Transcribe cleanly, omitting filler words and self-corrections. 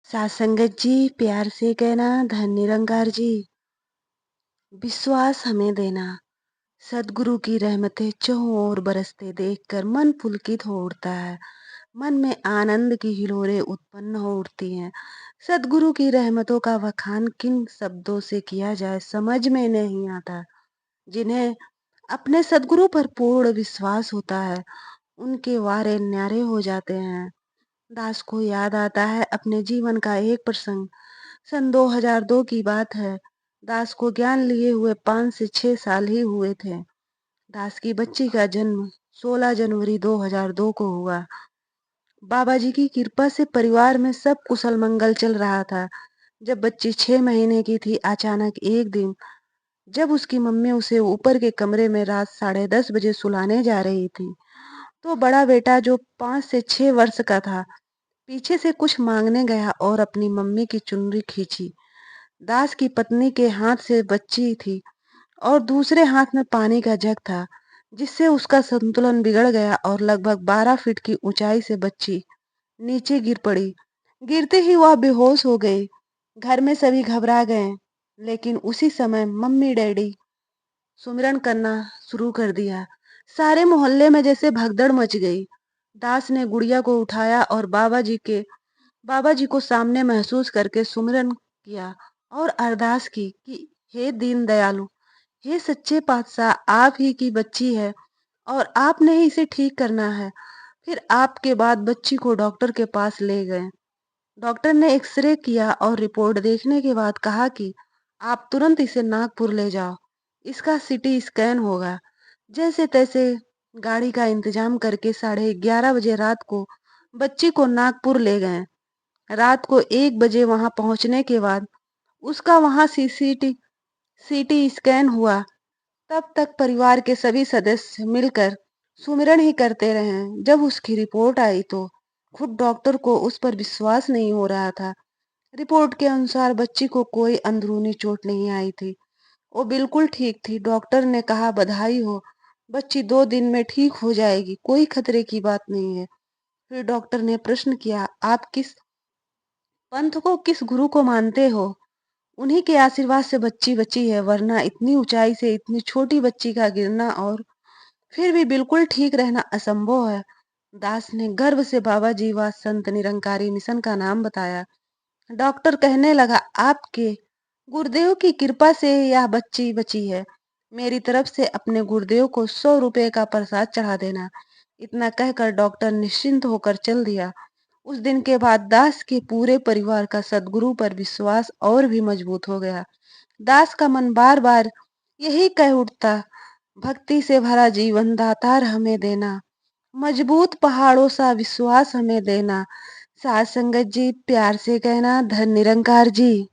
साथ संगत जी, प्यार से कहना धन निरंकार जी। विश्वास हमें देना। सद्गुरु की रहमतें चहुं ओर बरसते देखकर मन पुलकित हो उठता है। मन में आनंद की हिलोरें उत्पन्न हो उठती हैं। सद्गुरु की रहमतों का बखान किन शब्दों से किया जाए समझ में नहीं आता। जिन्हें अपने सद्गुरु पर पूर्ण विश्वास होता है, उनके वारे न्यारे हो जाते हैं। दास को याद आता है अपने जीवन का एक प्रसंग। सन 2002 की बात है। दास को ज्ञान लिए हुए 5 से 6 साल ही हुए थे। दास की बच्ची का जन्म 16 जनवरी 2002 को हुआ। बाबा जी की कृपा से परिवार में सब कुशल मंगल चल रहा था। जब बच्ची 6 महीने की थी, अचानक एक दिन जब उसकी मम्मी उसे ऊपर के कमरे में रात 10:30 बजे सुलाने जा रही थी, तो बड़ा बेटा जो 5 से 6 वर्ष का था, पीछे से कुछ मांगने गया और अपनी मम्मी की चुनरी खींची। दास की पत्नी के हाथ से बच्ची थी और दूसरे हाथ में पानी का जग था, जिससे उसका संतुलन बिगड़ गया और लगभग 12 फीट की ऊंचाई से बच्ची नीचे गिर पड़ी। गिरते ही वह बेहोश हो गई। घर में सभी घबरा गए, लेकिन उसी समय मम्मी डैडी सुमिरन करना शुरू कर दिया। सारे मोहल्ले में जैसे भगदड़ मच गई। दास ने गुड़िया को उठाया और बाबा जी को सामने महसूस करके सुमिरन किया और अरदास की कि हे दीन दयालु, हे सच्चे पातशाह, आप ही की बच्ची है और आपने ही इसे ठीक करना है। फिर आपके बाद बच्ची को डॉक्टर के पास ले गए। डॉक्टर ने एक्सरे किया और रिपोर्ट देखने के बाद कहा कि आप तुरंत इसे नागपुर ले जाओ, इसका सीटी स्कैन होगा। जैसे तैसे गाड़ी का इंतजाम करके 11:30 बजे रात को बच्ची को नागपुर ले गए। रात को 1 बजे वहां पहुंचने के बाद उसका वहां सीटी स्कैन हुआ। तब तक परिवार के सभी सदस्य मिलकर सुमिरन ही करते रहे। जब उसकी रिपोर्ट आई तो खुद डॉक्टर को उस पर विश्वास नहीं हो रहा था। रिपोर्ट के अनुसार बच्ची को कोई अंदरूनी चोट नहीं आई थी, वो बिल्कुल ठीक थी। डॉक्टर ने कहा, बधाई हो, बच्ची 2 दिन में ठीक हो जाएगी, कोई खतरे की बात नहीं है। फिर डॉक्टर ने प्रश्न किया, आप किस पंथ को, किस गुरु को मानते हो? उन्हीं के आशीर्वाद से बच्ची बची है, वरना इतनी ऊंचाई से इतनी छोटी बच्ची का गिरना और फिर भी बिल्कुल ठीक रहना असंभव है। दास ने गर्व से बाबा जी व संत निरंकारी मिशन का नाम बताया। डॉक्टर कहने लगा, आपके गुरुदेव की कृपा से यह बच्ची बची है। मेरी तरफ से अपने गुरुदेव को 100 रुपए का प्रसाद चढ़ा देना। इतना कहकर डॉक्टर निश्चिंत होकर चल दिया। उस दिन के बाद दास के पूरे परिवार का सद्गुरु पर विश्वास और भी मजबूत हो गया। दास का मन बार बार यही कह उठता, भक्ति से भरा जीवन दातार हमें देना, मजबूत पहाड़ों सा विश्वास हमें देना। साथ संगत जी, प्यार से कहना धन निरंकार जी।